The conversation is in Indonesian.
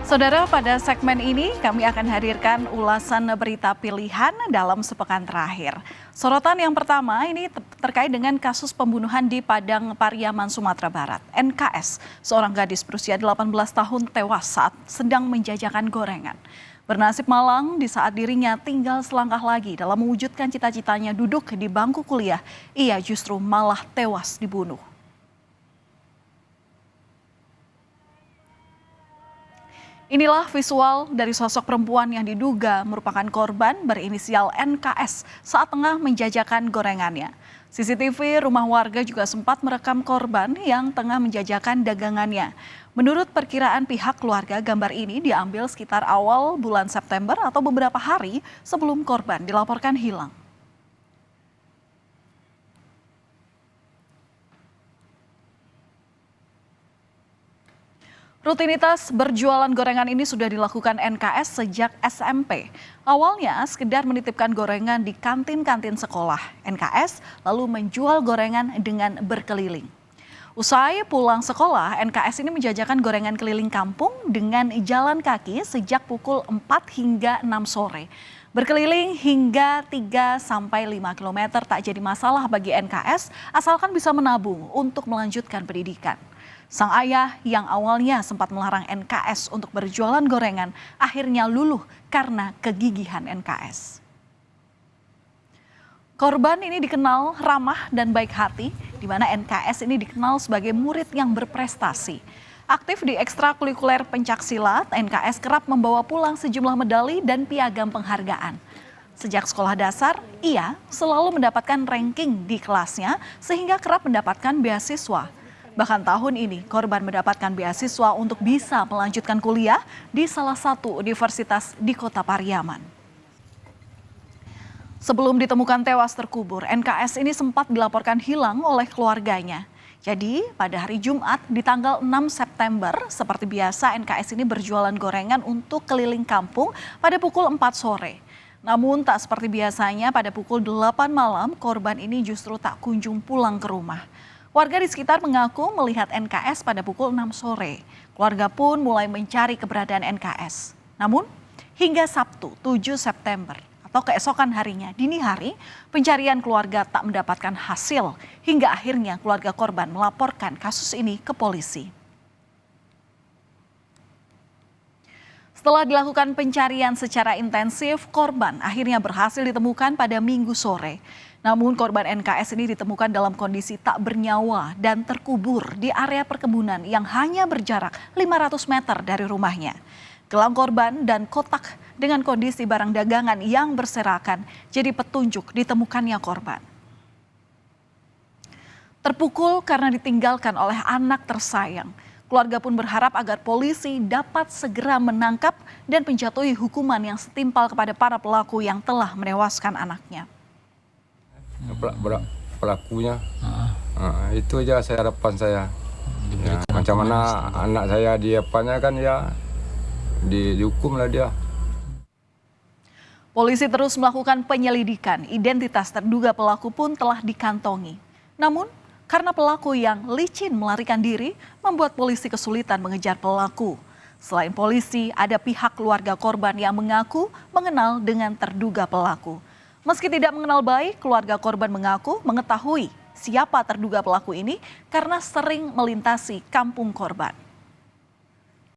Saudara, pada segmen ini kami akan hadirkan ulasan berita pilihan dalam sepekan terakhir. Sorotan yang pertama ini terkait dengan kasus pembunuhan di Padang Pariaman, Sumatera Barat. NKS, seorang gadis berusia 18 tahun tewas saat sedang menjajakan gorengan. Bernasib malang di saat dirinya tinggal selangkah lagi dalam mewujudkan cita-citanya duduk di bangku kuliah, ia justru malah tewas dibunuh. Inilah visual dari sosok perempuan yang diduga merupakan korban berinisial NKS saat tengah menjajakan gorengannya. CCTV rumah warga juga sempat merekam korban yang tengah menjajakan dagangannya. Menurut perkiraan pihak keluarga, gambar ini diambil sekitar awal bulan September atau beberapa hari sebelum korban dilaporkan hilang. Rutinitas berjualan gorengan ini sudah dilakukan NKS sejak SMP. Awalnya sekedar menitipkan gorengan di kantin-kantin sekolah. NKS lalu menjual gorengan dengan berkeliling. Usai pulang sekolah, NKS ini menjajakan gorengan keliling kampung dengan jalan kaki sejak pukul 4 hingga 6 sore. Berkeliling hingga 3-5 km tak jadi masalah bagi NKS asalkan bisa menabung untuk melanjutkan pendidikan. Sang ayah yang awalnya sempat melarang NKS untuk berjualan gorengan akhirnya luluh karena kegigihan NKS. Korban ini dikenal ramah dan baik hati, di mana NKS ini dikenal sebagai murid yang berprestasi. Aktif di ekstrakurikuler pencaksilat, NKS kerap membawa pulang sejumlah medali dan piagam penghargaan. Sejak sekolah dasar, ia selalu mendapatkan ranking di kelasnya sehingga kerap mendapatkan beasiswa. Bahkan tahun ini korban mendapatkan beasiswa untuk bisa melanjutkan kuliah di salah satu universitas di Kota Pariaman. Sebelum ditemukan tewas terkubur, NKS ini sempat dilaporkan hilang oleh keluarganya. Jadi pada hari Jumat di tanggal 6 September, seperti biasa NKS ini berjualan gorengan untuk keliling kampung pada pukul 4 sore. Namun tak seperti biasanya pada pukul 8 malam korban ini justru tak kunjung pulang ke rumah. Warga di sekitar mengaku melihat NKS pada pukul 6 sore. Keluarga pun mulai mencari keberadaan NKS. Namun hingga Sabtu 7 September atau keesokan harinya dini hari, pencarian keluarga tak mendapatkan hasil hingga akhirnya keluarga korban melaporkan kasus ini ke polisi. Setelah dilakukan pencarian secara intensif, korban akhirnya berhasil ditemukan pada Minggu sore. Namun korban NKS ini ditemukan dalam kondisi tak bernyawa dan terkubur di area perkebunan yang hanya berjarak 500 meter dari rumahnya. Gelang korban dan kotak dengan kondisi barang dagangan yang berserakan jadi petunjuk ditemukannya korban. Terpukul karena ditinggalkan oleh anak tersayang, keluarga pun berharap agar polisi dapat segera menangkap dan menjatuhi hukuman yang setimpal kepada para pelaku yang telah menewaskan anaknya. Pelakunya itu aja harapan saya ya, macam mana anak saya diapanya kan ya dihukum lah dia. Polisi terus melakukan penyelidikan, identitas terduga pelaku pun telah dikantongi. Namun karena pelaku yang licin melarikan diri membuat polisi kesulitan mengejar pelaku. Selain polisi, ada pihak keluarga korban yang mengaku mengenal dengan terduga pelaku. Meski tidak mengenal baik, keluarga korban mengaku mengetahui siapa terduga pelaku ini karena sering melintasi kampung korban.